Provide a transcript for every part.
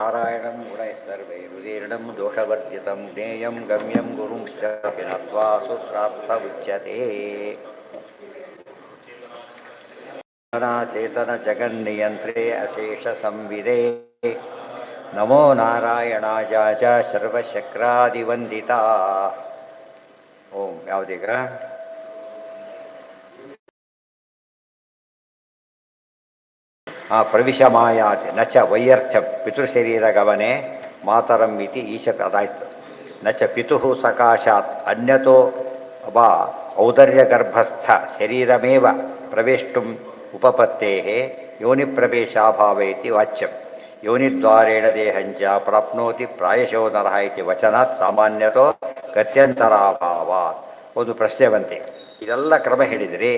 ನಾರಾಯಣಂ ಗುಣೈಃ ಸರ್ವೈರುದೀರ್ಣಂ ದೋಷವರ್ಜಿತಂ ಜ್ಞೇಯಂ ಗಮ್ಯಂ ಗುರುಂಶ್ಚ ವಿನತ್ವಾ ಸೂತ್ರಾರ್ಥ ಉಚ್ಯತೆ. ಚೇತನ ಜಗನ್ನಿಯಂತ್ರೇ ಅಶೇಷ ಸಂವಿದೆ ನಮೋ ನಾರಾಯಣಾಯ ಚ ಸರ್ವಶಕ್ರಾದಿವಂದಿತ. ಓಂ ಯಾವುದೀಗ ಪ್ರವಿಶ ಮಾಯಾತಿ ನ ಚ ವೈಯರ್ಥ್ಯ ಪಿತೃಶರೀರಗಮನೆ ಮಾತರಂ ಇತಿ ಈಶತ್ ಅದಾಯ್ತು. ನ ಚ ಪಿತುಃ ಸಕಾಶಾತ್ ಅನ್ಯತೋ ವಾ ಔದರ್ಯಗರ್ಭಸ್ಥ ಶರೀರಮೇವ ಪ್ರವೇಷ್ಟುಂ ಉಪಪತ್ತೇಃ ಯೋನಿಪ್ರವೇಶಾಭಾವೇತಿ ವಾಚ್ಯಂ. ಯೋನಿದ್ವಾರೇಣ ದೇಹಂಚ ಪ್ರಾಪ್ನೋತಿ ಪ್ರಾಯಶೋ ನರಃ ಇತಿ ವಚನಾತ್ ಸಾಮಾನ್ಯತೋ ಗತ್ಯಂತರಾಭಾವಾತ್. ಒಂದು ಪ್ರಶ್ನೆ ಬಂತೆ, ಇದೆಲ್ಲ ಕ್ರಮ ಹೇಳಿದ್ರಿ,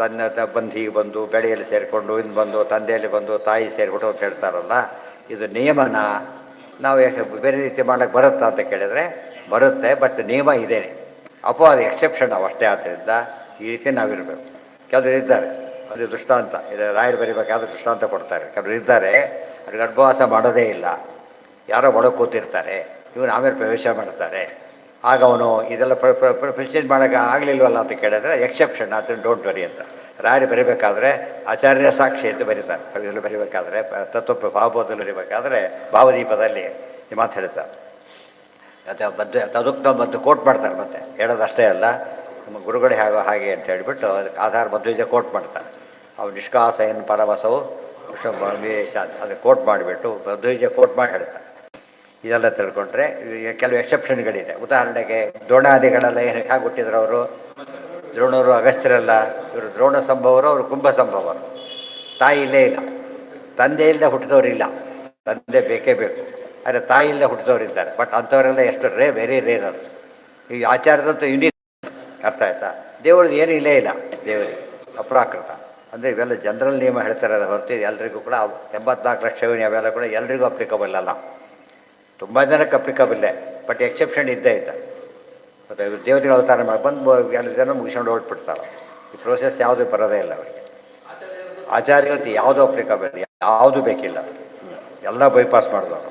ತನ್ನ ಬಂಧಿಗೆ ಬಂದು ಬೆಳೆಯಲ್ಲಿ ಸೇರಿಕೊಂಡು ಇನ್ನು ಬಂದು ತಂದೆಯಲ್ಲಿ ಬಂದು ತಾಯಿ ಸೇರಿಬಿಟ್ಟು ಅಂತ ಹೇಳ್ತಾರಲ್ಲ, ಇದು ನಿಯಮನ ನಾವು ಯಾಕೆ ಬೇರೆ ರೀತಿ ಮಾಡೋಕ್ಕೆ ಬರುತ್ತಾ ಅಂತ ಕೇಳಿದರೆ ಬರುತ್ತೆ, ಬಟ್ ನಿಯಮ ಇದೇನೆ. ಅದು ಎಕ್ಸೆಪ್ಷನ್ ನಾವು ಅಷ್ಟೇ. ಆದ್ದರಿಂದ ಈ ರೀತಿ ನಾವಿರಬೇಕು. ಕೆಲವರು ಇದ್ದಾರೆ, ಅದು ದೃಷ್ಟಾಂತ ಇದು ರಾಯರು ಬರಿಬೇಕಾದ್ರೆ ದೃಷ್ಟಾಂತ ಕೊಡ್ತಾರೆ. ಕೆಲವರು ಇದ್ದಾರೆ ಅವ್ರಿಗೆ ಅಡ್ವಾಸ ಮಾಡೋದೇ ಇಲ್ಲ, ಯಾರೋ ಒಳಗೆ ಕೂತಿರ್ತಾರೆ, ಇವನು ಆಮೇಲೆ ಪ್ರವೇಶ ಮಾಡ್ತಾರೆ. ಆಗ ಅವನು ಇದೆಲ್ಲ ಪ್ರೊಸೀಜ್ ಮಾಡೋಕ್ಕೆ ಆಗಲಿಲ್ವಲ್ಲ ಅಂತ ಕೇಳಿದ್ರೆ ಎಕ್ಸೆಪ್ಷನ್, ಅದನ್ನು ಡೋಂಟ್ ವರಿ ಅಂತ. ರಾಯರು ಬರೀಬೇಕಾದ್ರೆ ಆಚಾರ್ಯ ಸಾಕ್ಷಿ ಅಂತ ಬರೀತಾರೆ. ಕವಿಯಲ್ಲಿ ಬರೀಬೇಕಾದ್ರೆ ತತ್ವ ಭಾವಬೋಧದಲ್ಲಿ ಬರೀಬೇಕಾದ್ರೆ ಭಾವದೀಪದಲ್ಲಿ ಈ ಮಾತು ಹೇಳ್ತಾರೆ. ಮತ್ತು ಅದಕ್ಕೆ ಮತ್ತು ಕೋಟ್ ಮಾಡ್ತಾರೆ. ಮತ್ತೆ ಹೇಳೋದಷ್ಟೇ ಅಲ್ಲ, ನಮ್ಮ ಗುರುಗಳೇ ಹಾಗೆ ಅಂತ ಹೇಳಿಬಿಟ್ಟು ಅದಕ್ಕೆ ಆಧಾರ ಮಧ್ವಜ ಕೋಟ್ ಮಾಡ್ತಾರೆ. ಅವು ನಿಷ್ಕಾಸಯನ್ ಪರವಸವು ವಿಷ ಅದು ಕೋಟ್ ಮಾಡಿಬಿಟ್ಟು ಮಧ್ವಜ ಕೋಟ್ ಮಾಡಿ ಹೇಳ್ತಾರೆ. ಇದೆಲ್ಲ ತಿಳ್ಕೊಂಡ್ರೆ ಕೆಲವು ಎಕ್ಸೆಪ್ಷನ್ಗಳಿದೆ. ಉದಾಹರಣೆಗೆ ದ್ರೋಣಾದಿಗಳೆಲ್ಲ ಏನು ಹೇಗೆ ಹುಟ್ಟಿದ್ರು ಅವರು? ದ್ರೋಣರು ಅಗಸ್ತ್ಯರಲ್ಲ, ಇವರು ದ್ರೋಣ ಸಂಭವರು, ಅವರು ಕುಂಭ ಸಂಭವರು. ತಾಯಿ ಇಲ್ಲೇ ಇಲ್ಲ, ತಂದೆ ಇಲ್ಲದೆ ಹುಟ್ಟಿದವರಿಲ್ಲ, ತಂದೆ ಬೇಕೇ ಬೇಕು. ಆದರೆ ತಾಯಿ ಇಲ್ಲದೆ ಹುಟ್ಟಿದವರಿದ್ದಾರೆ. ಬಟ್ ಅಂಥವರೆಲ್ಲ ಎಷ್ಟು ವೆರಿ ರೇರ್ ಅದು. ಈ ಆಚಾರದಂತೂ ಯುನೀಕ್. ಅರ್ಥ ಆಯ್ತಾ? ದೇವ್ರದ್ದು ಏನೂ ಇಲ್ಲೇ ಇಲ್ಲ, ದೇವರಿಗೆ ಅಪ್ರಾಕೃತ. ಅಂದರೆ ಇವೆಲ್ಲ ಜನರಲ್ ನಿಯಮ ಹೇಳ್ತಾರೆ. ಅದು ಹೊರತು ಎಲ್ರಿಗೂ ಕೂಡ 84 ಲಕ್ಷ ಅವೆಲ್ಲ ಕೂಡ ಎಲ್ರಿಗೂ ಅಪ್ಲಿಕಬಲ್ ಅಲ್ಲ. ತುಂಬ ಜನಕ್ಕೆ ಅಪ್ಲಿಕಬಲ್ಲೇ, ಬಟ್ ಎಕ್ಸೆಪ್ಷನ್ ಇದ್ದೇ ಇದ್ದ. ಮತ್ತು ದೇವತೆಗಳ ಅವತಾರ ಮಾಡಿ ಬಂದು ಎಲ್ಲ ಜನ ಮುಗಿಸ್ಕೊಂಡು ಹೊರಟ್ಬಿಡ್ತಾರೆ. ಈ ಪ್ರೋಸೆಸ್ ಯಾವುದೂ ಬರೋದೇ ಇಲ್ಲ ಅವರಿಗೆ. ಆಚಾರ್ಯಂತೂ ಯಾವುದೂ ಅಪ್ಲಿಕಬಲ್, ಯಾವುದೂ ಬೇಕಿಲ್ಲ, ಎಲ್ಲ ಬೈಪಾಸ್ ಮಾಡಿದವರು.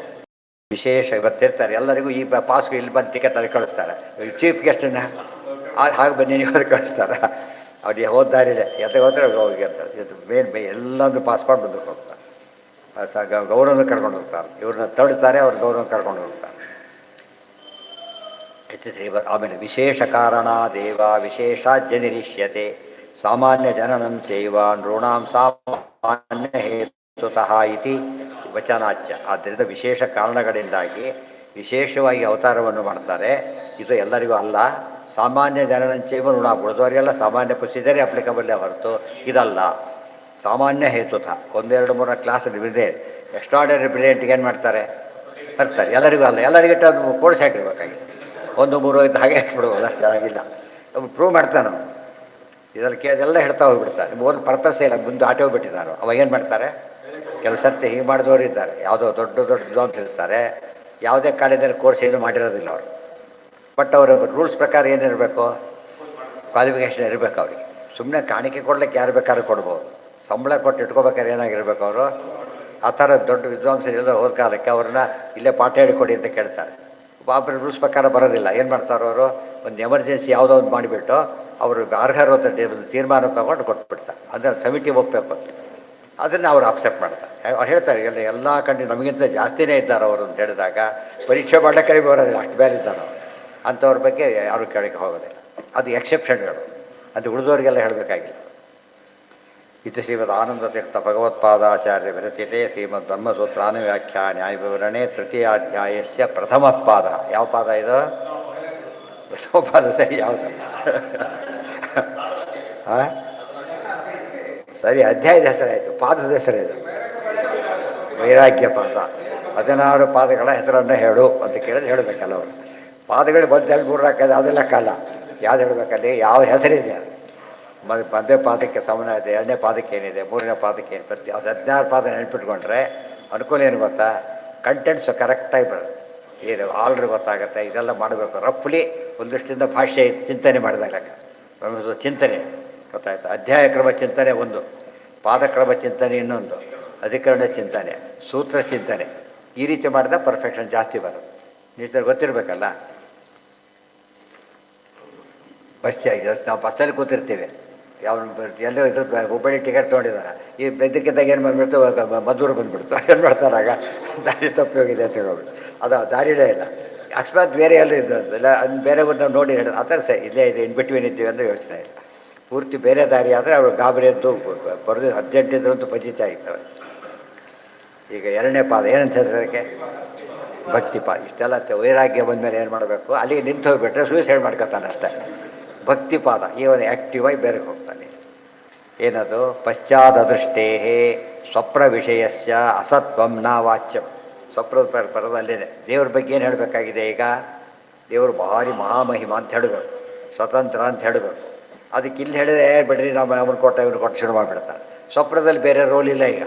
ವಿಶೇಷ ಇವತ್ತಿರ್ತಾರೆ ಎಲ್ಲರಿಗೂ ಈ ಪಾಸ್ಗೂ ಇಲ್ಲಿ ಬಂದು ಟಿಕೆಟ್ ಅಲ್ಲಿ ಕಳಿಸ್ತಾರೆ. ಚೀಫ್ ಗೆಸ್ಟನ್ನ ಹಾಗೆ ಬನ್ನಿ ನೀವು ಕಳಿಸ್ತಾರೆ. ಅವ್ರಿಗೆ ಹೋದ ದಾರಿದೆ ಎತ್ತೆ ಹೋದ್ರೆ ಹೋಗಿ ಅಂತ ಇದು ಮೇನ್ ಎಲ್ಲಂದು ಪಾಸ್ ಮಾಡಿ ಮುಂದಕ್ಕೆ ಹೋಗ್ತಾರೆ. ಗೌರವನ ಕರ್ಕೊಂಡು ಹೋಗ್ತಾರೆ. ಇವ್ರನ್ನ ತಳ್ತಾರೆ, ಅವ್ರ ಗೌರವ ಕರ್ಕೊಂಡು ಹೋಗ್ತಾರೆ. ಆಮೇಲೆ ವಿಶೇಷ ಕಾರಣ ದೇವ ವಿಶೇಷಾಜ್ಯ ನಿರೀಶ್ಯತೆ ಸಾಮಾನ್ಯ ಜನನಂ ಚೈವ ನೃಣಾಂ ಸಾಮಾನ್ಯ ಹೇತುತಃ ಇತಿ ವಚನಾಚ್ಯ. ಆದ್ದರಿಂದ ವಿಶೇಷ ಕಾರಣಗಳಿಂದಾಗಿ ವಿಶೇಷವಾಗಿ ಅವತಾರವನ್ನು ಮಾಡ್ತಾರೆ. ಇದು ಎಲ್ಲರಿಗೂ ಅಲ್ಲ. ಸಾಮಾನ್ಯ ಜನನಂಚೈವ ನೃಣ, ಉಳಿದವರಿಗೆಲ್ಲ ಸಾಮಾನ್ಯ ಪ್ರೊಸೀಜರೇ ಅಪ್ಲಿಕಬಲ್ಲೇ ಹೊರತು ಇದಲ್ಲ. ಸಾಮಾನ್ಯ ಹೇತುತ 1, 2, 3 ಕ್ಲಾಸ್ ಇದೆ. ಎಕ್ಸ್ಟ್ರಾರ್ಡಿನರಿ ಬ್ರಿಲಿಯಂಟ್ಗೆ ಏನು ಮಾಡ್ತಾರೆ? ಬರ್ತಾರೆ. ಎಲ್ಲರಿಗೂ ಅಲ್ಲ, ಎಲ್ಲರಿಗಿಟ್ಟು ಅದು ಕೋರ್ಸ್ ಹಾಕಿರ್ಬೇಕಾಗಿ 1, 3, 5 ಹಾಗೆ ಇಟ್ಬಿಡ್ಬೋದು. ಅಷ್ಟು ಆಗಿಲ್ಲ, ಪ್ರೂವ್ ಮಾಡ್ತಾನೆ ಇದರಲ್ಲಿ. ಅದೆಲ್ಲ ಹೇಳ್ತಾ ಹೋಗ್ಬಿಡ್ತಾರೆ. ಒಂದು ಪರ್ಪಸ್ಸೇ ಇಲ್ಲ, ಮುಂದೆ ಆಟೋ ಬಿಟ್ಟಿದ್ದಾರೆ. ಅವಾಗ ಏನು ಮಾಡ್ತಾರೆ? ಕೆಲವು ಸತ್ಯ ಹೀಗೆ ಮಾಡಿದವರು ಇದ್ದಾರೆ. ಯಾವುದೋ ದೊಡ್ಡ ದೊಡ್ಡ ವಿದ್ವಾಂಸರು ಇರ್ತಾರೆ, ಯಾವುದೇ ಕಾಲೇಜಲ್ಲಿ ಕೋರ್ಸ್ ಏನು ಮಾಡಿರೋದಿಲ್ಲ ಅವರು. ಬಟ್ ಅವರ ರೂಲ್ಸ್ ಪ್ರಕಾರ ಏನಿರಬೇಕು? ಕ್ವಾಲಿಫಿಕೇಷನ್ ಇರಬೇಕು ಅವರಿಗೆ. ಸುಮ್ಮನೆ ಕಾಣಿಕೆ ಕೊಡ್ಲಿಕ್ಕೆ ಯಾರು ಬೇಕಾದ್ರೂ ಕೊಡ್ಬೋದು. ಸಂಬಳ ಕೊಟ್ಟು ಇಟ್ಕೋಬೇಕಾದ್ರೆ ಏನಾಗಿರ್ಬೇಕು ಅವರು? ಆ ಥರ ದೊಡ್ಡ ವಿದ್ವಾಂಸರು ಎಲ್ಲ ಹೋದ ಕಾಲಕ್ಕೆ ಅವ್ರನ್ನ ಇಲ್ಲೇ ಪಾಠ ಹೇಳಿಕೊಡಿ ಅಂತ ಕೇಳ್ತಾರೆ. ಒಬ್ಬರ ರೂಲ್ಸ್ ಪ್ರಕಾರ ಬರೋದಿಲ್ಲ. ಏನು ಮಾಡ್ತಾರೆ ಅವರು? ಒಂದು ಎಮರ್ಜೆನ್ಸಿ ಯಾವುದೋ ಒಂದು ಮಾಡಿಬಿಟ್ಟು ಅವರು ಅರ್ಹರು ಅಂತ ತೀರ್ಮಾನ ತಗೊಂಡು ಕೊಟ್ಬಿಡ್ತಾರೆ. ಅದನ್ನು ಸಮಿತಿ ಒಪ್ಪಬೇಕು ಅಂತ. ಅದನ್ನು ಅವರು ಅಕ್ಸೆಪ್ಟ್ ಮಾಡ್ತಾರೆ. ಅವ್ರು ಹೇಳ್ತಾರೆ ಎಲ್ಲ ಕಂಡು ನಮಗಿಂತ ಜಾಸ್ತಿನೇ ಇದ್ದಾರೆ ಅವರು ಅಂತ ಹೇಳಿದಾಗ ಪರೀಕ್ಷೆ ಮಾಡಲಿಕ್ಕೆ ಬರೋದಿಲ್ಲ, ಅಷ್ಟು ಬೇರೆ ಇದ್ದಾರೆ ಅವರು. ಅಂಥವ್ರ ಬಗ್ಗೆ ಯಾರು ಕೇಳಕ್ಕೆ ಹೋಗೋದಿಲ್ಲ. ಅದು ಎಕ್ಸೆಪ್ಷನ್ಗಳು. ಅದು ಉಳಿದವರಿಗೆಲ್ಲ ಹೇಳಬೇಕಾಗಿಲ್ಲ. ಇದು ಶ್ರೀಮದ್ ಆನಂದತೀರ್ಥ ಭಗವತ್ಪಾದಾಚಾರ್ಯ ವಿರಚಿತೆ ಶ್ರೀಮದ್ ಬ್ರಹ್ಮಸೂತ್ರಾನುವ್ಯಾಖ್ಯಾ ನ್ಯಾಯವಿವರಣೆ ತೃತೀಯಾಧ್ಯಾಯಸ್ಯ ಪ್ರಥಮ ಪಾದ. ಯಾವ ಪಾದ ಇದು? ಪ್ರಥಮ ಪಾದ. ಸರಿ, ಯಾವುದು? ಸರಿ, ಅಧ್ಯಾಯದ ಹೆಸರಾಯಿತು, ಪಾದದ ಹೆಸರಿದು ವೈರಾಗ್ಯ ಪಾದ. 16 ಪಾದಗಳ ಹೆಸರನ್ನು ಹೇಳು ಅಂತ ಕೇಳಿದ್ರೆ ಹೇಳಬೇಕಲ್ಲ ಅವರು. ಪಾದಗಳು ಬಂದು ಎಲ್ಲಿ ಮೂರು ಹಾಕೋದು ಅದೆಲ್ಲ ಕಾಲ ಯಾವ್ದು ಹೇಳಬೇಕಲ್ಲಿ? ಯಾವ ಹೆಸರಿದೆ ಅದು? ಮಧ್ಯ ಪಾದಕ್ಕೆ ಸಮಾನ ಇದೆ, 2ನೇ ಪಾದಕ್ಕೆ ಏನಿದೆ, 3ನೇ ಪಾದಕ್ಕೆ ಏನು, ಪ್ರತಿ 16 ಪಾದ ನೆನಪಿಟ್ಕೊಂಡ್ರೆ ಅನುಕೂಲ ಏನು ಗೊತ್ತಾ? ಕಂಟೆಂಟ್ಸು ಕರೆಕ್ಟಾಗಿ ಬರೋದು. ಏನು ಆಲ್ರೆಡಿ ಗೊತ್ತಾಗುತ್ತೆ. ಇದೆಲ್ಲ ಮಾಡಬೇಕು ರಫ್ಲಿ ಒಂದಷ್ಟಿಂದ ಭಾಷೆ ಚಿಂತನೆ ಮಾಡಿದಾಗ ಚಿಂತನೆ ಗೊತ್ತಾಯ್ತು. ಅಧ್ಯಾಯ ಕ್ರಮ ಚಿಂತನೆ ಒಂದು, ಪಾದಕ್ರಮ ಚಿಂತನೆ ಇನ್ನೊಂದು, ಅಧಿಕರಣ ಚಿಂತನೆ, ಸೂತ್ರ ಚಿಂತನೆ, ಈ ರೀತಿ ಮಾಡಿದಾಗ ಪರ್ಫೆಕ್ಷನ್ ಜಾಸ್ತಿ ಬರೋದು. ನೀಟಾಗಿ ಗೊತ್ತಿರಬೇಕಲ್ಲ. ನಾವು ಬಸ್ಸಲ್ಲಿ ಕೂತಿರ್ತೀವಿ, ಯಾವ ಎಲ್ಲೋ ಇದ್ರ ಹುಬ್ಬಳ್ಳಿ ಟಿಕೆಟ್ ತೊಗೊಂಡಿದ್ದಾರೆ, ಈ ಬೆದ್ದಕ್ಕಿದ್ದಾಗ ಏನು ಬಂದ್ಬಿಡ್ತು, ಮದ್ದೂರು ಬಂದುಬಿಡ್ತು. ಏನು ಮಾಡ್ತಾರಾಗ ದಾರಿ ತಪ್ಪಿ ಹೋಗಿದೆ ಅಂತ ಹೇಳ್ಬಿಟ್ಟು ಅದು ದಾರಿನೇ ಇಲ್ಲ. ಅಕಸ್ಮಾತ್ ಬೇರೆ ಎಲ್ಲ ಇಲ್ಲ ಅದು ಬೇರೆ ನಾವು ನೋಡಿ ಹೇಳೋದು ಆ ಥರ ಸರಿ ಇಲ್ಲೇ ಇದೆ ಇನ್ ಬಿಟ್ವೀನ್ ಇದ್ದೀವಿ ಅಂದರೆ ಯೋಚನೆ ಇಲ್ಲ. ಪೂರ್ತಿ ಬೇರೆ ದಾರಿ ಆದರೆ ಅವರು ಗಾಬರಿ ಅಂತೂ ಬರೆದು ಅರ್ಜೆಂಟ್ ಇದ್ರಂತೂ ಪಂಜಿತ ಆಗಿರ್ತವೆ. ಈಗ ಎರಡನೇ ಪಾದ ಏನಂತಂದ್ರೆ ಅದಕ್ಕೆ ಭಕ್ತಿಪಾದ. ಇಷ್ಟೆಲ್ಲ ವೈರಾಗ್ಯ ಬಂದಮೇಲೆ ಏನು ಮಾಡಬೇಕು, ಅಲ್ಲಿಗೆ ನಿಂತು ಹೋಗ್ಬಿಟ್ರೆ ಸೂಸೈಡ್ ಮಾಡ್ಕೊತಾನೆ ಅಷ್ಟೇ. ಭಕ್ತಿಪಾದ ಇವನು ಆ್ಯಕ್ಟಿವ್ ಆಗಿ ಬೇರೆ ಹೋಗ್ತಾನೆ. ಏನದು ಪಶ್ಚಾದೃಷ್ಟೇ ಸ್ವಪ್ನ ವಿಷಯಸ್ಯ ಅಸತ್ವಂ ನ ವಾಚ್ಯಂ. ಸ್ವಪ್ನದ ಪರದಲ್ಲೇನೆ ದೇವ್ರ ಬಗ್ಗೆ ಏನು ಹೇಳಬೇಕಾಗಿದೆ. ಈಗ ದೇವರು ಭಾರಿ ಮಹಾಮಹಿಮ ಅಂತ ಹೇಳಬೇಕು, ಸ್ವತಂತ್ರ ಅಂತ ಹೇಳಬೇಕು. ಅದಕ್ಕೆ ಇಲ್ಲಿ ಹೇಳಿದ್ರೆ ಬಿಡ್ರಿ ನಾವು ಅವ್ನು ಕೊಟ್ಟ ಇವ್ರು ಕೊಟ್ಟು ಶುರು ಮಾಡಿಬಿಡ್ತಾರೆ. ಸ್ವಪ್ನದಲ್ಲಿ ಬೇರೆ ರೋಲ್ ಇಲ್ಲ. ಈಗ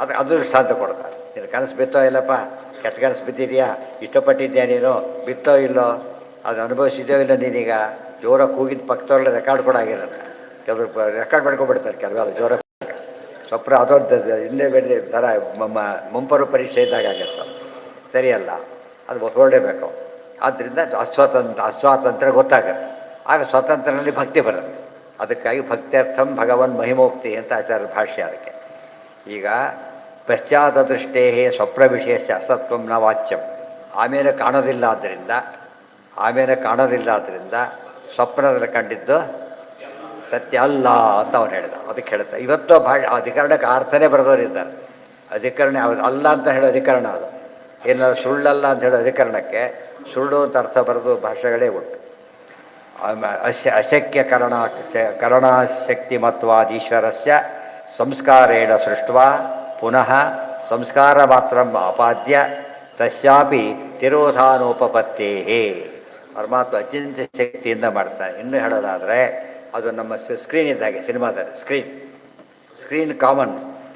ಅದು ದೃಷ್ಟಾಂತ ಕೊಡ್ತಾರೆ. ನೀನು ಕನಸು ಬಿತ್ತೋ ಇಲ್ಲಪ್ಪ, ಕೆಟ್ಟ ಕನಸು ಬಿದ್ದಿದೆಯಾ, ಇಷ್ಟಪಟ್ಟಿದ್ಯಾ ನೀನು, ಬಿತ್ತೋ ಇಲ್ಲೋ, ಅದು ಅನುಭವಿಸಿದ್ಯೋ ಇಲ್ಲ ನೀನೀಗ. ಜೋರಾಗಿ ಕೂಗಿದ ಪಕ್ಕದವ್ರಲ್ಲ ರೆಕಾರ್ಡ್ ಕೂಡ ಆಗಿರುತ್ತೆ. ಕೆಲವರು ರೆಕಾರ್ಡ್ ಮಾಡ್ಕೊಬಿಡ್ತಾರೆ ಕೆಲವೆಲ್ಲ ಜೋರ ಸ್ವಪ್ನ. ಅದೊಂದು ಹಿಂದೆ ಬೇರೆ ಥರ ಮುಂಪರು ಪರೀಕ್ಷೆ ಇದ್ದಾಗ ಆಗಿರ್ತವೆ. ಸರಿಯಲ್ಲ, ಅದು ಹೊರಡಬೇಕು. ಆದ್ದರಿಂದ ಅಸ್ವಾತಂತ್ರ್ಯ ಗೊತ್ತಾಗುತ್ತೆ. ಆಗ ಸ್ವಾತಂತ್ರ್ಯದಲ್ಲಿ ಭಕ್ತಿ ಬರುತ್ತೆ. ಅದಕ್ಕಾಗಿ ಭಕ್ತ್ಯರ್ಥಂ ಭಗವನ್ ಮಹಿಮೋಕ್ತಿ ಅಂತ ಆಚಾರ್ಯ ಭಾಷ್ಯ ಅದಕ್ಕೆ. ಈಗ ಪಶ್ಚಾದೃಷ್ಟೇ ಸ್ವಪ್ನ ವಿಷಯಸ್ಯ ಅಸತ್ವಂ ನ ವಾಚ್ಯಂ. ಆಮೇಲೆ ಕಾಣೋದಿಲ್ಲ ಆದ್ದರಿಂದ ಸ್ವಪ್ನದಲ್ಲಿ ಕಂಡಿದ್ದು ಸತ್ಯ ಅಲ್ಲ ಅಂತ ಅವನು ಹೇಳಿದ. ಅದಕ್ಕೆ ಹೇಳ್ತಾ ಇವತ್ತು ಅಧಿಕರಣಕ್ಕೆ ಅರ್ಥನೇ ಬರೆದವರಿದ್ದಾರೆ. ಅಧಿಕರಣ ಅಲ್ಲ ಅಂತ ಹೇಳೋ ಅಧಿಕರಣ ಅದು. ಏನಾದ್ರು ಸುಳ್ಳಲ್ಲ ಅಂತ ಹೇಳೋ ಅಧಿಕರಣಕ್ಕೆ ಸುಳ್ಳು ಅಂತ ಅರ್ಥ ಬರೆದು ಭಾಷೆಗಳೇ ಉಂಟು. ಅಶಕ್ಯ ಕರಣಾಶಕ್ತಿಮತ್ವಾದೀಶ್ವರಸ್ಯ ಸಂಸ್ಕಾರೇಣ ಸೃಷ್ಟ್ವಾ ಪುನಃ ಸಂಸ್ಕಾರ ಮಾತ್ರ ಆಪಾದ್ಯ ತಸ್ಯಾಪಿ ತಿರೋಧಾನೋಪಪತ್ತೇಹೇ. ಪರಮಾತ್ಮ ಅಚಿಂತ್ಯ ಶಕ್ತಿಯಿಂದ ಮಾಡ್ತಾನೆ. ಇನ್ನೂ ಹೇಳೋದಾದರೆ ಅದು ನಮ್ಮ ಸ್ಕ್ರೀನ್ ಇದ್ದಾಗೆ, ಸಿನಿಮಾದಲ್ಲಿ ಸ್ಕ್ರೀನ್ ಕಾಮನ್.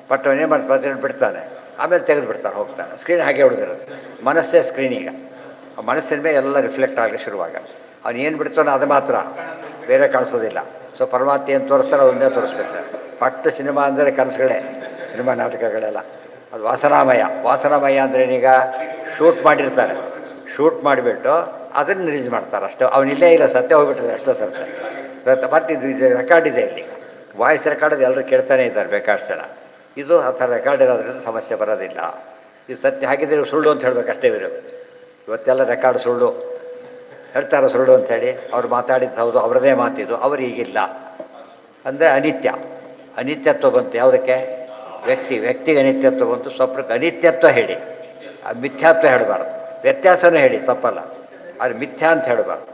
ಬಟ್ ಅವನೇನು ಮಾಡ್ತಾರೆ, ಬಿಡ್ತಾನೆ, ಆಮೇಲೆ ತೆಗೆದು ಬಿಡ್ತಾನೆ, ಹೋಗ್ತಾನೆ. ಸ್ಕ್ರೀನ್ ಹಾಗೆ ಹೊಡೆದಿರೋದು. ಮನಸ್ಸೇ ಸ್ಕ್ರೀನ್. ಈಗ ಆ ಮನಸ್ಸಿನ ಮೇಲೆ ಎಲ್ಲ ರಿಫ್ಲೆಕ್ಟ್ ಆಗಲಿ ಶುರುವಾಗ. ಅವನು ಏನು ಬಿಡ್ತಾನೋ ಅದು ಮಾತ್ರ, ಬೇರೆ ಕಾಣಿಸೋದಿಲ್ಲ. ಸೊ ಪರಮಾತ್ಮ ಏನು ತೋರಿಸ್ತಾರೋ ಅದನ್ನೇ ತೋರಿಸ್ಬಿಡ್ತಾರೆ. ಪಟ್ಟು ಸಿನಿಮಾ ಅಂದರೆ ಕನಸುಗಳೇ, ಸಿನಿಮಾ ನಾಟಕಗಳೆಲ್ಲ ಅದು ವಾಸನಾಮಯ ಅಂದರೆ ಏನೀಗ ಶೂಟ್ ಮಾಡಿರ್ತಾರೆ, ಶೂಟ್ ಮಾಡಿಬಿಟ್ಟು ಅದನ್ನು ರಿಲೀಸ್ ಮಾಡ್ತಾರೆ ಅಷ್ಟೇ. ಅವನಿಲ್ಲೇ ಇಲ್ಲ, ಸತ್ಯ ಹೋಗ್ಬಿಟ್ಟಿದೆ ಅಷ್ಟೋ ಸತ್ಯ. ಮತ್ತು ಇದು ರೆಕಾರ್ಡ್ ಇದೆ ಇಲ್ಲಿ, ವಾಯ್ಸ್ ರೆಕಾರ್ಡ್ ಎಲ್ಲರೂ ಕೇಳ್ತಾನೆ ಇದ್ದಾರೆ ಬೇಕಾದಷ್ಟು ಜನ. ಇದು ಆ ಥರ ರೆಕಾರ್ಡ್ ಇರೋದ್ರಿಂದ ಸಮಸ್ಯೆ ಬರೋದಿಲ್ಲ. ಇದು ಸತ್ಯ ಹಾಗಿದ್ರೆ ಸುಳ್ಳು ಅಂತ ಹೇಳಬೇಕಷ್ಟೇ. ಇವತ್ತೆಲ್ಲ ರೆಕಾರ್ಡ್ ಸುಳ್ಳು ಹೇಳ್ತಾರೆ, ಸುಳ್ಳು ಅಂಥೇಳಿ. ಅವ್ರು ಮಾತಾಡಿದ್ದು ಹೌದು, ಅವರದೇ ಮಾತಿದ್ದು, ಅವರು ಈಗಿಲ್ಲ ಅಂದರೆ ಅನಿತ್ಯತ್ವ ಬಂತು. ಯಾವುದಕ್ಕೆ? ವ್ಯಕ್ತಿಗೆ ಅನಿತ್ಯತ್ವ ಬಂತು. ಸ್ವಪ್ನಕ್ಕೆ ಅನಿತ್ಯತ್ವ ಹೇಳಿ, ಮಿಥ್ಯಾತ್ವ ಹೇಳಬಾರ್ದು. ವ್ಯತ್ಯಾಸನೂ ಹೇಳಿ ತಪ್ಪಲ್ಲ, ಅದು ಮಿಥ್ಯಾ ಅಂತ ಹೇಳಬಾರ್ದು.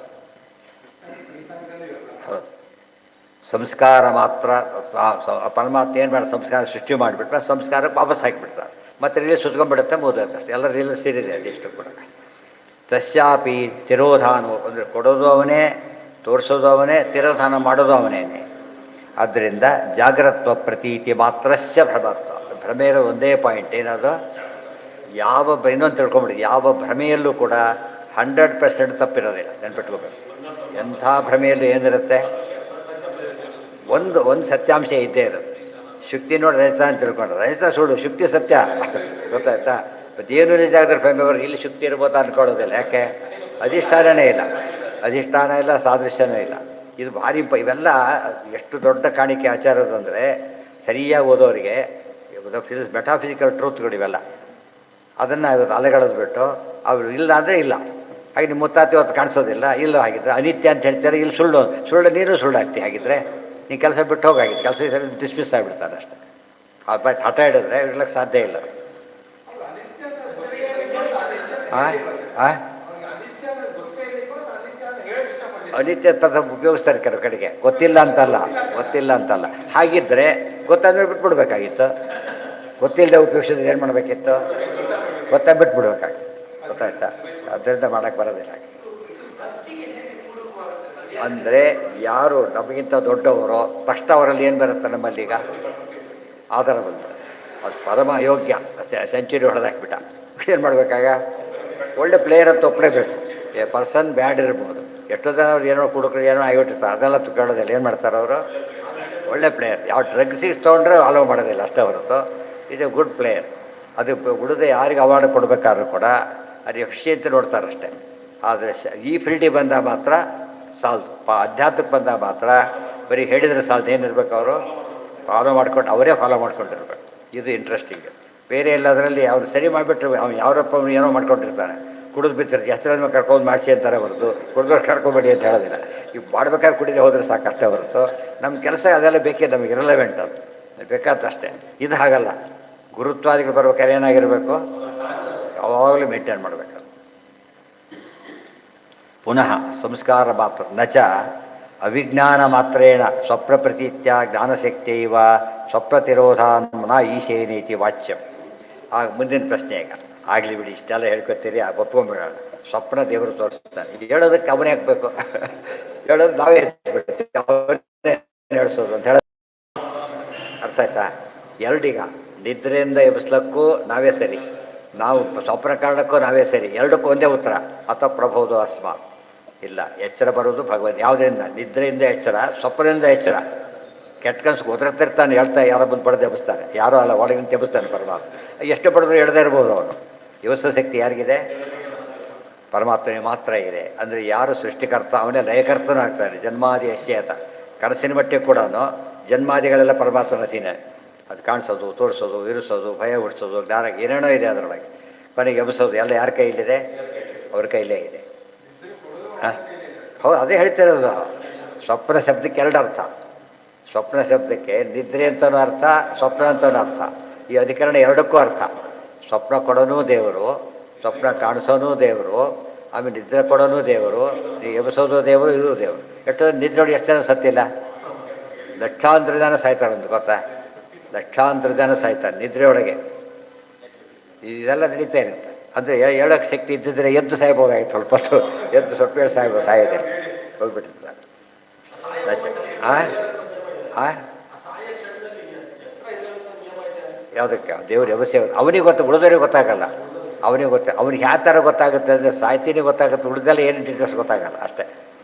ಹೌದು, ಸಂಸ್ಕಾರ ಮಾತ್ರ. ಪರಮಾತ್ಮ ಏನು ಮಾಡಿ ಸಂಸ್ಕಾರ ಸೃಷ್ಟಿ ಮಾಡಿಬಿಟ್ರೆ ಸಂಸ್ಕಾರಕ್ಕೆ ವಾಪಸ್ ಹಾಕಿಬಿಡ್ತಾರೆ. ಮತ್ತೆ ರೀಲ್ ಸುತ್ಕೊಂಡ್ಬಿಡುತ್ತೆ, ಮುಗಿದೋಗುತ್ತೆ. ಎಲ್ಲ ರೀಲ್ ಸೇರಿದೆ ಅದೆಷ್ಟು ಕೂಡ. ತಸ್ಯಾಪಿ ತಿರೋಧಾನ ಅಂದರೆ ಕೊಡೋದು ಅವನೇ, ತೋರಿಸೋದು ಅವನೇ, ತಿರೋಧಾನ ಮಾಡೋದು ಅವನೇನೆ. ಆದ್ದರಿಂದ ಜಾಗ್ರತ್ವ ಪ್ರತೀತಿ ಮಾತ್ರಸ್ಯ ಭ್ರಮತ್ವ. ಭ್ರಮೆ ಇರೋ ಒಂದೇ ಪಾಯಿಂಟ್ ಏನದು, ಇನ್ನೊಂದು ತಿಳ್ಕೊಂಬಿಡಿ, ಯಾವ ಭ್ರಮೆಯಲ್ಲೂ ಕೂಡ 100% ತಪ್ಪಿರೋದಿಲ್ಲ. ನೆನ್ಪಿಟ್ಕೋಬೇಕು. ಎಂಥ ಭ್ರಮೆಯಲ್ಲೂ ಏನಿರುತ್ತೆ, ಒಂದು ಸತ್ಯಾಂಶ ಇದ್ದೇ ಇರುತ್ತೆ. ಶುಕ್ತಿ ನೋಡಿ ರಜತ ಅಂತ ತಿಳ್ಕೊಂಡ್ರೆ ರಜತ ಸುಳ್ಳು, ಶುಕ್ತಿ ಸತ್ಯ. ಗೊತ್ತಾಯ್ತಾ? ಮತ್ತು ಏನು ನಿಜ ಆಗಿದ್ರೆ ಭ್ರಮೆಯವರು ಇಲ್ಲಿ ಶುಕ್ತಿ ಇರ್ಬೋದಾ ಅಂದ್ಕೊಳ್ಳೋದಿಲ್ಲ. ಯಾಕೆ? ಅಧಿಷ್ಠಾನನೇ ಇಲ್ಲ, ಸಾದೃಶ್ಯನೇ ಇಲ್ಲ. ಇದು ಭಾರಿ ಇವೆಲ್ಲ ಎಷ್ಟು ದೊಡ್ಡ ಕಾಣಿಕೆ ಆಚಾರದು ಅಂದರೆ, ಸರಿಯಾಗಿ ಓದೋರಿಗೆ ಮೆಟಾಫಿಸಿಕಲ್ ಟ್ರೂತ್ಗಳು ಇವೆಲ್ಲ. ಅದನ್ನು ಇವತ್ತು ಅಲೆಗಳದು ಬಿಟ್ಟು ಅವರು ಇಲ್ಲ ಅಂದರೆ ಇಲ್ಲ. ಹಾಗೆ ನಿಮ್ಮ ಮುತ್ತಾತಿ ಹೊತ್ತು ಕಾಣಿಸೋದಿಲ್ಲ, ಇಲ್ಲ ಹಾಗಿದ್ರೆ ಅನಿತ್ಯ ಅಂತ ಹೇಳ್ತಾರೆ. ಇಲ್ಲಿ ಸುಳ್ಳು ನೀನು ಸುಳ್ಳು ಆಗ್ತಿ. ಹಾಗಿದ್ರೆ ನೀನು ಕೆಲಸ ಬಿಟ್ಟು ಹೋಗಾಗಿತ್ತು, ಕೆಲಸ ಡಿಸ್ಮಿಸ್ ಆಗಿಬಿಡ್ತಾರೆ ಅಷ್ಟೇ. ಆ ಹಠ ಹಿಡಿದ್ರೆ ಇರ್ಲಿಕ್ಕೆ ಸಾಧ್ಯ ಇಲ್ಲ. ಅನಿತ್ಯ ಪದ ಉಪಯೋಗಿಸ್ತಾರೆ ಕೆಲವು ಕಡೆಗೆ. ಗೊತ್ತಿಲ್ಲ ಅಂತಲ್ಲ. ಹಾಗಿದ್ರೆ ಗೊತ್ತಾದ್ಮೇಲೆ ಬಿಟ್ಬಿಡ್ಬೇಕಾಗಿತ್ತು. ಗೊತ್ತಿಲ್ಲದೆ ಉಪಯೋಗಿಸಿದ್ರೆ ಏನು ಮಾಡಬೇಕಿತ್ತು? ಬಿಟ್ಬಿಡ್ಬೇಕಾಗಿತ್ತು. ಗೊತ್ತಾಯ್ತಾ? ಅದರಿಂದ ಮಾಡೋಕ್ಕೆ ಬರೋದಿಲ್ಲ. ಅಂದರೆ ಯಾರು ನಮಗಿಂತ ದೊಡ್ಡವರು ತಕ್ಷಣ ಅವರಲ್ಲಿ ಏನು ಬರುತ್ತೆ ನಮ್ಮಲ್ಲೀಗ? ಆಧಾರ ಬಂದರೆ ಅದು ಪರಮ ಅಯೋಗ್ಯ. ಸೆಂಚುರಿ ಹೊಡೆದಾಕ್ಬಿಟ್ಟ. ಏನು ಮಾಡಬೇಕಾಗ? ಒಳ್ಳೆ ಪ್ಲೇಯರ್ ಅಂತ ಒಪ್ಪಲೇಬೇಕು. ಪರ್ಸನ್ ಬ್ಯಾಡ್ ಇರ್ಬೋದು. ಎಷ್ಟೋ ಜನ ಅವ್ರು ಏನೋ ಕುಡುಕರು ಏನೋ ಆಗಿಬಿಟ್ಟಿರ್ತಾರೆ, ಅದೆಲ್ಲ ಕೇಳೋದಿಲ್ಲ. ಏನು ಮಾಡ್ತಾರೆ ಅವರು? ಒಳ್ಳೆ ಪ್ಲೇಯರ್. ಯಾವ ಡ್ರಗ್ಸಿಗೆ ತೊಗೊಂಡ್ರೆ ಅಲೋ ಮಾಡೋದಿಲ್ಲ ಅಷ್ಟೇ ಹೊರತು ಇದು ಗುಡ್ ಪ್ಲೇಯರ್. ಅದು ಉಳಿದ ಯಾರಿಗೆ ಅವಾರ್ಡ್ ಕೊಡಬೇಕಾದ್ರೂ ಕೂಡ ಅದು ಎಫಿಷಿಯಂಟ್ ನೋಡ್ತಾರಷ್ಟೇ. ಆದರೆ ಈ ಫೀಲ್ಡಿಗೆ ಬಂದಾಗ ಮಾತ್ರ ಸಾಲ್ದು. ಅಧ್ಯಾತ್ಮಕ್ಕೆ ಬಂದಾಗ ಮಾತ್ರ ಬರೀ ಹೇಳಿದರೆ ಸಾಲ್ದು. ಏನಿರ್ಬೇಕು, ಅವರು ಫಾಲೋ ಮಾಡ್ಕೊಂಡು ಅವರೇ ಫಾಲೋ ಮಾಡ್ಕೊಂಡಿರ್ಬೇಕು. ಇದು ಇಂಟ್ರೆಸ್ಟಿಂಗ್. ಬೇರೆ ಎಲ್ಲದರಲ್ಲಿ ಅವ್ರು ಸರಿ ಮಾಡಿಬಿಟ್ರೆ ಅವ್ನು ಯಾವರಪ್ಪ ಅವನು ಏನೋ ಮಾಡ್ಕೊಂಡಿರ್ತಾನೆ, ಕುಡಿದು ಬಿತ್ತಿರ್ತೀವಿ ಹೆಸರನ್ನು ಕರ್ಕೊಂಡು ಮಾಡಿಸಿ ಅಂತಾರೆ ಹೊರತು ಕುಡಿದವ್ರು ಕರ್ಕೊಬೇಡಿ ಅಂತ ಹೇಳೋದಿಲ್ಲ. ಈಗ ಮಾಡ್ಬೇಕಾದ್ರೆ ಕುಡಿದೇ ಹೋದರೆ ಸಾಕಷ್ಟೇ ಹೊರತು ನಮ್ಮ ಕೆಲಸ ಅದೆಲ್ಲ ಬೇಕೇ, ನಮಗೆ ಇರಲೆವೆಂಟ್ ಅದು ಬೇಕಾದಷ್ಟೇ. ಇದು ಹಾಗಲ್ಲ. ಗುರುತ್ವಾದಿಗಳು ಬರ್ಬೇಕಾದ್ರೆ ಏನಾಗಿರಬೇಕು, ಯಾವಾಗಲೂ ಮೇಂಟೈನ್ ಮಾಡಬೇಕು. ಪುನಃ ಸಂಸ್ಕಾರ ಮಾತ್ರ ನಚ ಅವಿಜ್ಞಾನ ಮಾತ್ರೇಣ ಸ್ವಪ್ನ ಪ್ರತೀತ್ಯ ಜ್ಞಾನಶಕ್ತಿಯವ ಸ್ವಪ್ನತಿರೋಧಾನ ಈಶೇನೇತಿ ವಾಚ್ಯಂ. ಆಗ ಮುಂದಿನ ಪ್ರಶ್ನೆ ಈಗ ಆಗಲಿ ಬಿಡಿ, ಇಷ್ಟೆಲ್ಲ ಹೇಳ್ಕೊತೀರಿ, ಒಪ್ಕೊಂಡ್ಬಿಡೋಣ. ಸ್ವಪ್ನ ದೇವರು ತೋರಿಸ್ತಾನೆ. ಇದು ಹೇಳೋದಕ್ಕೆ ಅವನೇ ಹಾಕಬೇಕು, ಹೇಳೋದು ನಾವೇ ನಡೆಸೋದು ಅಂತ ಹೇಳ. ಅರ್ಥ ಆಯ್ತಾ? ಎರಡೀಗ ನಿದ್ರೆಯಿಂದ ಎಬ್ಬಿಸ್ಲಕ್ಕೂ ನಾವೇ ಸರಿ, ನಾವು ಸ್ವಪ್ನ ಕಾರಣಕ್ಕೂ ನಾವೇ ಸರಿ, ಎರಡಕ್ಕೂ ಒಂದೇ ಉತ್ತರ. ಅಥವಾ ಪ್ರಭೋದು ಅಸ್ಮಾತ್. ಇಲ್ಲ, ಎಚ್ಚರ ಬರೋದು ಭಗವಂತ. ಯಾವುದರಿಂದ? ನಿದ್ರೆಯಿಂದ ಎಚ್ಚರ, ಸ್ವಪ್ನದಿಂದ ಎಚ್ಚರ. ಕೆಟ್ಟ ಕನಸು ಒದರ್ತಿರ್ತಾನೆ, ಹೇಳ್ತಾ ಯಾರೋ ಬಂದು ಪಡೆದು ಎಬ್ಬಿಸ್ತಾನೆ, ಯಾರೋ ಅಲ್ಲ ಒಳಗಿಂತ ಎಬ್ಬಿಸ್ತಾನೆ ಪರಮಾತ್ಮ. ಎಷ್ಟು ಪಡೆದ್ರು ಎಡದೇ ಇರ್ಬೋದು ಅವನು. ಎಬ್ಬಿಸೋ ಶಕ್ತಿ ಯಾರಿಗಿದೆ? ಪರಮಾತ್ಮನಿಗೆ ಮಾತ್ರ ಇದೆ. ಅಂದರೆ ಯಾರು ಸೃಷ್ಟಿಕರ್ತ ಅವನೇ ಲಯಕರ್ತನೂ ಆಗ್ತಾನೆ. ಜನ್ಮಾದಿ ಯಶ್ಯೇತ. ಕನಸಿನ ಮಟ್ಟಿಗೆ ಕೂಡ ಜನ್ಮಾದಿಗಳೆಲ್ಲ ಪರಮಾತ್ಮನ ಅಧೀನ. ಅದು ಕಾಣಿಸೋದು, ತೋರಿಸೋದು, ಇರಿಸೋದು, ಭಯ ಹುಟ್ಟಿಸೋದು, ಜ್ಞಾನ ಏನೇನೋ ಇದೆ ಅದರೊಳಗೆ. ಕೊನೆಗೆ ಎಬ್ಬಿಸೋದು ಎಲ್ಲ ಯಾರ ಕೈಲಿದೆ? ಅವ್ರ ಕೈಲೇ ಇದೆ. ಹಾಂ, ಹೌದು, ಅದೇ ಹೇಳ್ತಿರೋದು. ಸ್ವಪ್ನ ಶಬ್ದಕ್ಕೆ ಎರಡು ಅರ್ಥ. ಸ್ವಪ್ನ ಶಬ್ದಕ್ಕೆ ನಿದ್ರೆ ಅಂತನೂ ಅರ್ಥ, ಸ್ವಪ್ನ ಅಂತನೂ ಅರ್ಥ. ಈ ಅಧಿಕರಣ ಎರಡಕ್ಕೂ ಅರ್ಥ. ಸ್ವಪ್ನ ಕೊಡೋನೂ ದೇವರು, ಸ್ವಪ್ನ ಕಾಣಿಸೋನೂ ದೇವರು, ಆಮೇಲೆ ನಿದ್ರೆ ಕೊಡೋನೂ ದೇವರು, ಎಬ್ಬಿಸೋದು ದೇವರು, ಇದು ದೇವರು. ಎಷ್ಟು ನಿದ್ರೆಯೊಳಗೆ ಎಷ್ಟು ಜನ ಸತ್ತಿಲ್ಲ? ಲಕ್ಷಾಂತರ ಜನ ಸಾಯ್ತಾರೆ ಅಂತ ಗೊತ್ತಾ? ಲಕ್ಷಾಂತರ ಜನ ಸಾಯ್ತಾರೆ ನಿದ್ರೆಯೊಳಗೆ. ಇದೆಲ್ಲ ನಡೀತಾ ಇರುತ್ತೆ. ಅಂದರೆ ಹೇಳೋಕ್ಕೆ ಶಕ್ತಿ ಇದ್ದಿದ್ರೆ ಎದ್ದು ಸಾಯ್ಬೋದಾಗಿತ್ತು. ಸ್ವಲ್ಪ ಹೊತ್ತು ಎದ್ದು ಸ್ವಲ್ಪ ಹೇಳಿ ಸಾಯೋದಿಲ್ಲ, ಹೋಗ್ಬಿಟ್ಟಿರ್ತಾರೆ. ಯಾವುದಕ್ಕೆ? ದೇವ್ರು ಎಬಸೆ ಅವನಿಗೆ ಗೊತ್ತು, ಉಳಿದವರಿಗೆ ಗೊತ್ತಾಗಲ್ಲ. ಅವನಿಗೆ ಗೊತ್ತ. ಅವ್ನಿಗೆ ಯಾವ ಥರ ಗೊತ್ತಾಗುತ್ತೆ ಅಂದರೆ ಸಾಯ್ತೀನಿ ಗೊತ್ತಾಗುತ್ತೆ, ಉಳಿದೆಲ್ಲ ಏನು ಡೀಟೇಲ್ಸ್ ಗೊತ್ತಾಗಲ್ಲ ಅಷ್ಟೇ.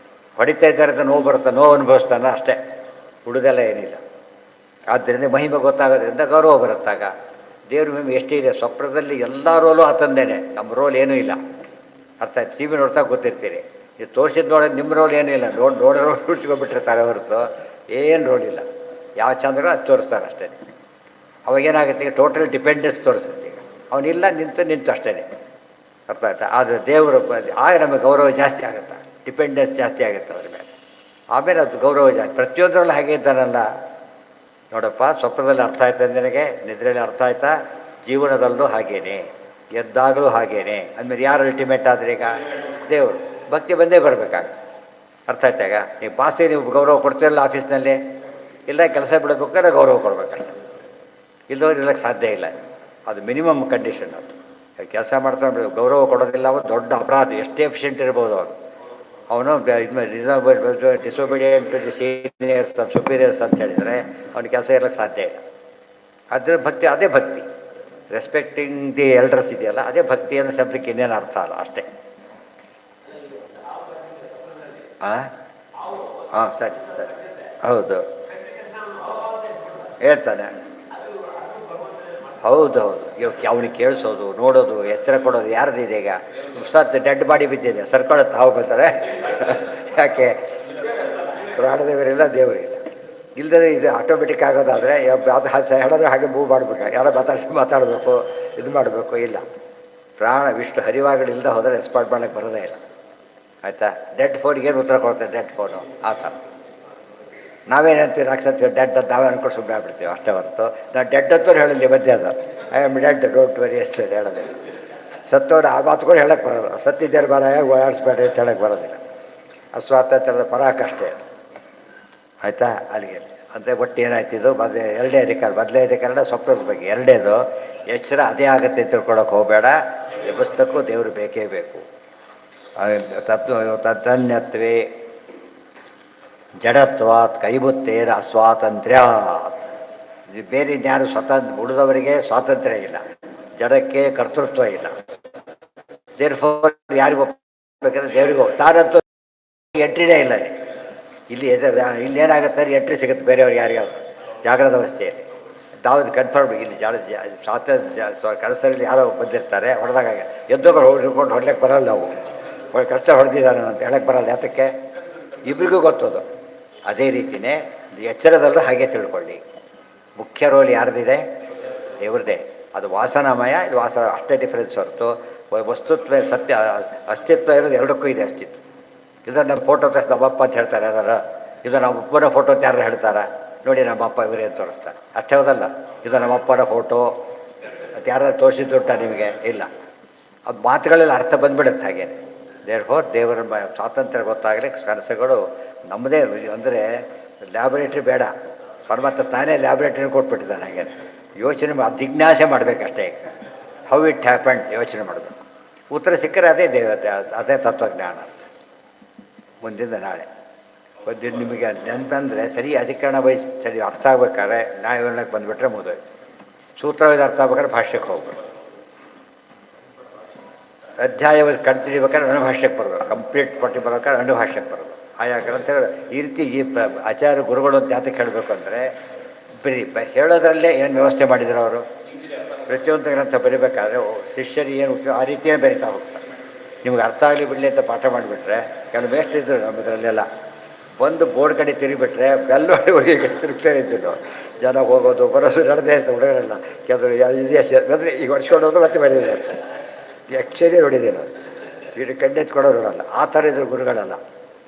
ಹೊಡಿತಾ ಇದ್ದಾರೆ ಅಂತ ನೋವು ಬರುತ್ತೆ, ನೋವು ಅನುಭವಿಸ್ತಾನೆ ಅಷ್ಟೇ, ಉಳಿದೆಲ್ಲ ಏನಿಲ್ಲ. ಆದ್ದರಿಂದ ಮಹಿಮೆ ಗೊತ್ತಾಗೋದ್ರಿಂದ ಗೌರವ ಬರುತ್ತಾಗ. ದೇವ್ರ ಮಹಿಮೆ ಎಷ್ಟಿದೆ. ಸ್ವಪ್ನದಲ್ಲಿ ಎಲ್ಲ ರೋಲು ಆತಂದೇನೆ, ನಮ್ಮ ರೋಲ್ ಏನೂ ಇಲ್ಲ. ಅರ್ಥ ಆಯ್ತು? ಟಿ ವಿ ನೋಡ್ತಾ ಗೊತ್ತಿರ್ತೀರಿ. ಇದು ತೋರಿಸಿದ ನೋಡೋದು ನಿಮ್ಮ ರೋಲ್ ಏನೂ ಇಲ್ಲ. ನೋಡೋ ಹುಡ್ಸ್ಕೊಬಿಟ್ಟಿರ್ತಾರೆ ಹೊರತು ಏನು ರೋಲ್ ಇಲ್ಲ. ಯಾವ ಚಂದ್ರ ಅದು ತೋರಿಸ್ತಾರೆ ಅಷ್ಟೇ. ಅವಾಗೇನಾಗುತ್ತೆ? ಈಗ ಟೋಟಲ್ ಡಿಪೆಂಡೆನ್ಸ್ ತೋರಿಸುತ್ತೆ. ಈಗ ಅವನಿಲ್ಲ, ನಿಂತು ಅಷ್ಟೇ. ಅರ್ಥ ಆಯ್ತಾ? ಆದರೆ ದೇವರು ಆಗ ನಮಗೆ ಗೌರವ ಜಾಸ್ತಿ ಆಗುತ್ತೆ, ಡಿಪೆಂಡೆನ್ಸ್ ಜಾಸ್ತಿ ಆಗುತ್ತೆ ಅದ್ರ ಮೇಲೆ. ಆಮೇಲೆ ಅದು ಗೌರವ ಜಾಸ್ತಿ. ಪ್ರತಿಯೊಂದರಲ್ಲೂ ಹಾಗೆ ಇದ್ದಾನಲ್ಲ. ನೋಡಪ್ಪ, ಸ್ವಪ್ನದಲ್ಲಿ ಅರ್ಥ ಆಯ್ತಾ ನಿನಗೆ, ನಿದ್ರೆಯಲ್ಲಿ ಅರ್ಥ ಆಯ್ತಾ, ಜೀವನದಲ್ಲೂ ಹಾಗೇನೆ, ಎದ್ದಾಗಲೂ ಹಾಗೇನೆ. ಅಂದಮೇಲೆ ಯಾರು ಅಲ್ಟಿಮೇಟ್ ಆದರೆ ಈಗ ದೇವರು. ಭಕ್ತಿ ಬಂದೇ ಬರಬೇಕಾಗ. ಅರ್ಥ ಆಯ್ತಾಗ? ನೀವು ಬಾಸಿಗೆ ನೀವು ಗೌರವ ಕೊಡ್ತೀರಲ್ಲ ಆಫೀಸ್ನಲ್ಲಿ, ಇಲ್ಲ ಕೆಲಸ ಬಿಡಬೇಕಾದ್ರೆ ಗೌರವ ಕೊಡ್ಬೇಕಲ್ಲ. ಇಲ್ಲದವ್ರು ಇರೋಕ್ಕೆ ಸಾಧ್ಯ ಇಲ್ಲ. ಅದು ಮಿನಿಮಮ್ ಕಂಡೀಷನ್. ಅದು ಕೆಲಸ ಮಾಡ್ಕೊಂಡು ಗೌರವ ಕೊಡೋದಿಲ್ಲ, ಅವನು ದೊಡ್ಡ ಅಪರಾಧ. ಎಷ್ಟೇ ಎಫಿಷಿಯೆಂಟ್ ಇರ್ಬೋದು ಅವನು disobedient to the seniors superiors ಅಂತ ಹೇಳಿದರೆ ಅವ್ನ ಕೆಲಸ ಇರೋಕ್ಕೆ ಸಾಧ್ಯ ಇಲ್ಲ. ಅದ್ರ ಭಕ್ತಿ, ಅದೇ ಭಕ್ತಿ. ರೆಸ್ಪೆಕ್ಟಿಂಗ್ ದಿ ಎಲ್ಡರ್ಸ್ ಇದೆಯಲ್ಲ, ಅದೇ ಭಕ್ತಿ ಅನ್ನೋ ಶಬ್ದಕ್ಕೆ ಇನ್ನೇನು ಅರ್ಥ ಅಲ್ಲ ಅಷ್ಟೇ. ಹಾಂ ಸರಿ ಸರಿ, ಹೌದು ಹೇಳ್ತಾನೆ. ಹೌದು ಇವಾಗ ಅವನಿಗೆ ಕೇಳಿಸೋದು, ನೋಡೋದು, ಎಚ್ಚರ ಕೊಡೋದು ಯಾರ್ದಿದೆ? ಈಗ ಡೆಡ್ ಬಾಡಿ ಬಿದ್ದಿದೆ, ಸರ್ಕೊಳ್ಳುತ್ತೆ, ಹಾವು ಬರ್ತಾರೆ. ಯಾಕೆ? ಪ್ರಾಣದೇವರಿಲ್ಲ, ದೇವರಿಲ್ಲ. ಇಲ್ಲದೇ ಇದು ಆಟೋಮೆಟಿಕ್ ಆಗೋದಾದರೆ ಅದು ಹೇಳೋದು ಹಾಗೆ ಮೂವ್ ಮಾಡಬೇಕು, ಯಾರೋ ಮಾತಾಡಬೇಕು, ಇದು ಮಾಡಬೇಕು. ಇಲ್ಲ, ಪ್ರಾಣ ವಿಷ್ಣು ಹರಿವಾಗಲಿಲ್ಲದೆ ಹೋದರೆ ರೆಸ್ಪಾಂಡ್ ಮಾಡೋಕ್ಕೆ ಬರೋದೇ ಇಲ್ಲ. ಆಯಿತಾ? ಡೆಡ್ ಫೋನ್ಗೆ ಏನು ಉತ್ತರ ಕೊಡ್ತಾರೆ? ಡೆಡ್ ಫೋನು ಆ ಥರ. ನಾವೇನಂತೀವಿ ರಾಕ್ಷಸ ಡೆಡ್ ಅಂತ ನಾವೇ ಅನ್ಕೊಂಡು ಸುಮ್ಮನೆ ಆಗ್ಬಿಡ್ತೀವಿ ಅಷ್ಟೇ ಹೊರತು ನಾವು ಡೆಡ್ ಅಂತವ್ರು ಹೇಳಿಲ್ಲ ಮಧ್ಯೆ. ಅದು I am dead, don't worry ಅಂತ ಹೇಳೋದಿಲ್ಲ. ಸತ್ತೋರು ಆ ಮಾತುಗಳು ಹೇಳಕ್ಕೆ ಬರೋಲ್ಲ. ಸತ್ತಿದ್ದೇರು ಬರ ಓಡಾಡಿಸ್ಬೇಡ್ರಿ ಅಂತ ಹೇಳಕ್ಕೆ ಬರೋದಿಲ್ಲ. ಅದು ಸ್ವಾತಂತ್ರ್ಯದ ಪರಾಕಷ್ಟೇ. ಆಯಿತಾ? ಅಲ್ಲಿಗೆ ಅಂದರೆ ಒಟ್ಟು ಏನಾಯ್ತಿದ್ದು ಎರಡೇ ಅಧಿಕಾರ. ಮೊದಲೇ ಅಧಿಕಾರಣ ಸ್ವಪ್ನದ ಬಗ್ಗೆ, ಎರಡೇದು ಎಚ್ಚರ ಅದೇ ಆಗುತ್ತೆ ಅಂತ ತಿಳ್ಕೊಳಕ್ಕೆ ಹೋಗಬೇಡ. ಎಬ್ಬಿಸ್ತಕ್ಕೂ ದೇವರು ಬೇಕೇ ಬೇಕು. ತದ್ಧನ್ಯತ್ವೇ ಜಡತ್ವಾತ್ ಕೈಬುತ್ತೇರ ಅಸ್ವಾತಂತ್ರ್ಯ. ಬೇರೆ ಇನ್ಯಾರು ಉಳಿದವರಿಗೆ ಸ್ವಾತಂತ್ರ್ಯ ಇಲ್ಲ, ಜಡಕ್ಕೆ ಕರ್ತೃತ್ವ ಇಲ್ಲ. ದೇರ್ಫೋರ್ ಯಾರಿಗೂ ಹೋಗ್ಬೇಕಂದ್ರೆ ದೇವರಿಗೂ ತಾನಂತೂ ಎಂಟ್ರಿನೇ ಇಲ್ಲ. ಇಲ್ಲೇನಾಗುತ್ತೆ? ಎಂಟ್ರಿ ಸಿಗುತ್ತೆ ಬೇರೆಯವ್ರಿಗೆ, ಯಾರಿಗಾದ್ರು ಜಾಗ್ರದ ಅವಸ್ಥೆಯಲ್ಲಿ. ದಾವದು ಕನ್ಫರ್ಮ್ ಇಲ್ಲಿ ಕನಸರಲ್ಲಿ ಯಾರೋ ಬಂದಿರ್ತಾರೆ ಹೊಡೆದಾಗ ಎದ್ದೋಗ ಹಿಡ್ಕೊಂಡು ಹೊಡ್ಲಿಕ್ಕೆ ಬರಲ್ಲ ನಾವು ಕಷ್ಟ ಹೊಡೆದಿದ್ದಾನೆ ಅಂತ ಹೇಳಕ್ಕೆ ಬರಲ್ಲ. ಯಾತಕ್ಕೆ? ಇಬ್ರಿಗೂ ಗೊತ್ತದು. ಅದೇ ರೀತಿಯೇ ಎಚ್ಚರದಲ್ಲೂ ಹಾಗೆ ತಿಳ್ಕೊಳ್ಳಿ. ಮುಖ್ಯ ರೋಲ್ ಯಾರ್ದಿದೆ? ದೇವ್ರದ್ದೇ. ಅದು ವಾಸನಾಮಯ, ಇದು ವಾಸನ, ಅಷ್ಟೇ ಡಿಫ್ರೆನ್ಸ್ ಹೊರತು ವಸ್ತುತ್ವ ಸತ್ಯ ಅಸ್ತಿತ್ವ ಇರೋದು ಎರಡಕ್ಕೂ ಇದೆ ಅಸ್ತಿತ್ವ. ಇದನ್ನು ನಮ್ಮ ಫೋಟೋ ತೋರಿಸಿ ನಮ್ಮಪ್ಪ ಅಂತ ಹೇಳ್ತಾರೆ ಯಾರು? ಇದು ನಮ್ಮ ಅಪ್ಪನ ಫೋಟೋ ಅಂತ ಯಾರು ಹೇಳ್ತಾರೆ? ನೋಡಿ ನಮ್ಮ ಅಪ್ಪ ಇವರೇ ಅಂತ ತೋರಿಸ್ತಾರೆ. ಅಷ್ಟೇ ಹೋದಲ್ಲ, ಇದು ನಮ್ಮ ಅಪ್ಪನ ಫೋಟೋ ಅದು ಯಾರು ತೋರಿಸಿದ್ದುಂಟ ನಿಮಗೆ? ಇಲ್ಲ. ಅದು ಮಾತುಗಳಲ್ಲಿ ಅರ್ಥ ಬಂದ್ಬಿಡುತ್ತೆ ಹಾಗೆ. ದೇವರ ಸ್ವಾತಂತ್ರ್ಯ ಗೊತ್ತಾಗಲಿ ಕನಸುಗಳು ನಮ್ಮದೇ. ಅಂದರೆ ಲ್ಯಾಬೊರೇಟ್ರಿ ಬೇಡ, ಪರಮಾತ್ಮ ತಾನೇ ಲ್ಯಾಬೊರೇಟ್ರಿ ಕೊಟ್ಬಿಟ್ಟಿದ್ದಾನೆ. ಹಾಗೆ ಯೋಚನೆ ಜಿಜ್ಞಾಸೆ ಮಾಡಬೇಕಷ್ಟೇ. ಹೌ ಇಟ್ ಹ್ಯಾಪಂಡ್ ಯೋಚನೆ ಮಾಡಬೇಕು. ಉತ್ತರ ಸಿಕ್ಕರೆ ಅದೇ ದೇವತೆ, ಅದೇ ತತ್ವಜ್ಞಾನ. ಮುಂದಿನ ನಾಳೆ ಒಂದು ನಿಮಗೆ ನೆನಪಂದರೆ ಸರಿ ಅಧಿಕರಣ ವಯಸ್ಸು ಸರಿ ಅರ್ಥ ಆಗ್ಬೇಕಾದ್ರೆ ನ್ಯಾಯವಿವರಣಕ್ಕೆ ಬಂದುಬಿಟ್ರೆ ಮುಗಿದೋಯ್ತು. ಸೂತ್ರವೇದ ಅರ್ಥ ಆಗ್ಬೇಕಾದ್ರೆ ಭಾಷ್ಯಕ್ಕೆ ಹೋಗ್ಬೇಕು. ಅಧ್ಯಾಯವನ್ನು ಕಣ್ತಿಡಿಬೇಕಾದ್ರೆ ಅನುಭಾಷ್ಯಕ್ಕೆ ಬರಬೇಕು. ಕಂಪ್ಲೀಟ್ ಪಟ್ಟಿ ಬರ್ಬೇಕಾದ್ರೆ ಅನುಭಾಷ್ಯಕ್ಕೆ ಬರಬೇಕು. ಆಯಾ ಗ್ರಂಥಗಳು ಈ ರೀತಿ ಆಚಾರ್ಯ ಗುರುಗಳು ಅಂತ ಯಾತಕ್ಕೆ ಹೇಳಬೇಕು ಅಂದರೆ ಬರೀ ಹೇಳೋದ್ರಲ್ಲೇ ಏನು ವ್ಯವಸ್ಥೆ ಮಾಡಿದ್ರು ಅವರು. ಪ್ರತಿಯೊಂದು ಗ್ರಂಥ ಬರೀಬೇಕಾದ್ರೆ ಶಿಷ್ಯರಿಗೆ ಏನು ಉಪಯೋಗ ಆ ರೀತಿಯೇ ಬರೀತಾ ಹೋಗ್ತಾರೆ. ನಿಮ್ಗೆ ಅರ್ಥ ಆಗಲಿ ಬಿಡಲಿ ಅಂತ ಪಾಠ ಮಾಡಿಬಿಟ್ರೆ ಕೆಲವು ಮೇಷ್ಟ್ರು ಇದ್ದರು ನಮ್ಮದ್ರಲ್ಲೆಲ್ಲ. ಒಂದು ಬೋರ್ಡ್ ಕಡೆ ತಿರುಗಿಬಿಟ್ರೆ ಬೆಲ್ಲ ಹೊಡೆಗೆ ತಿರುಗ್ತಾ ಇದ್ದಿದ್ದು. ಜನ ಹೋಗೋದು ಬರೋದು ನಡೆದೇ ಅಂತ ಹುಡುಗರೆಲ್ಲ. ಕೆಲವರು ಅಂದರೆ ಈಗ ಹೊಡ್ಸ್ಕೊಂಡು ಹೋದ್ರು ಮತ್ತೆ ಬರೀತಾರೆ. ಅಕ್ಷರೇ ನೋಡಿದೆ ನಾನು. ಇಡೀ ಕಣ್ಣೆತ್ಕೊಡೋರು ನೋಡಲ್ಲ. ಆ ಥರ ಇದ್ರು ಗುರುಗಳಲ್ಲ.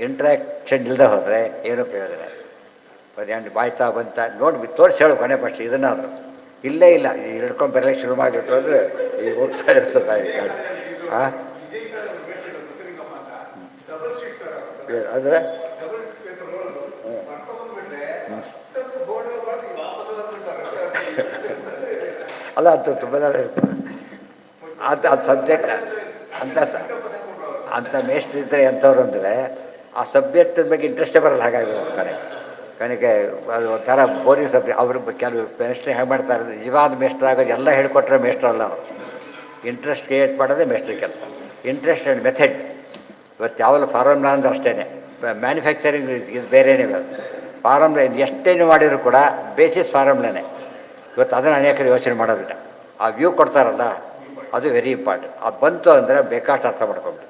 ಇಂಟ್ರಾಕ್ಷನ್ ಇಲ್ಲದೆ ಹೋದರೆ ಏನೂ ಪ್ರಯೋಜನ. ಒಂದು ಬಾಯ್ತಾ ಬಂತ ನೋಡಿ ತೋರಿಸಿ ಹೇಳು ಕೊನೆ ಪಕ್ಷ ಇದನ್ನಾದ್ರು. ಇಲ್ಲೇ ಇಲ್ಲ, ಹಿಡ್ಕೊಂಡು ಬರಲಿಕ್ಕೆ ಶುರು ಮಾಡಿಬಿಟ್ರು ಅಂದರೆ ಈಗ ಹೋಗ್ತಾ ಇರ್ತದೆ. ಹಾಂ ಅಂದರೆ ಅಲ್ಲ ಅದು ತುಂಬ ಅದು ಸಬ್ಜೆಕ್ಟ್ ಅಂಥ ಮೇಷ್ಟ್ರು ಇದ್ದರೆ ಎಂಥವ್ರು ಅಂದರೆ ಆ ಸಬ್ಜೆಕ್ಟ್ ಬಗ್ಗೆ ಇಂಟ್ರೆಸ್ಟೇ ಬರಲ್ಲ. ಹಾಗಾಗಿ ಕಣಿಕೆ ಅದು ಒಂಥರ ಬೋರಿಂಗ್ ಸಬ್ಜೆಕ್ಟ್. ಅವರು ಕೆಲವು ಮೇಷ್ಟ್ರು ಹೇಗೆ ಮಾಡ್ತಾರೆ, ನಿಜವಾದ ಮೇಷ್ಟ್ರು ಆಗೋದು ಎಲ್ಲ ಹೇಳ್ಕೊಟ್ರೆ ಮೇಷ್ಟ್ರಲ್ಲ ಅವರು. ಇಂಟ್ರೆಸ್ಟ್ ಕ್ರಿಯೇಟ್ ಮಾಡೋದೇ ಮೇಷ್ಟ್ರ ಕೆಲಸ. Interest and method. ಇವತ್ತು ಯಾವಲ್ಲ ಫಾರ್ಮುಲಾ ಅಂದ್ರೆ ಅಷ್ಟೇ. ಮ್ಯಾನುಫ್ಯಾಕ್ಚರಿಂಗ್ ಇದು ಬೇರೆನೇ ಬೇರೆ. ಫಾರ್ಮುಲಾ ಎಷ್ಟೇನು ಮಾಡಿದರೂ ಕೂಡ ಬೇಸಿಸ್ ಫಾರ್ಮುಲಾನೇ. ಇವತ್ತು ಅದನ್ನು ಅನೇಕರು ಯೋಚನೆ ಮಾಡೋದಿಲ್ಲ. ಆ ವ್ಯೂ ಕೊಡ್ತಾರಲ್ಲ ಅದು ವೆರಿ ಇಂಪಾರ್ಟೆಂಟ್. ಅದು ಬಂತು ಅಂದರೆ ಬೇಕಾಷ್ಟು ಅರ್ಥ ಮಾಡ್ಕೊಂಬಿಟ್ಟು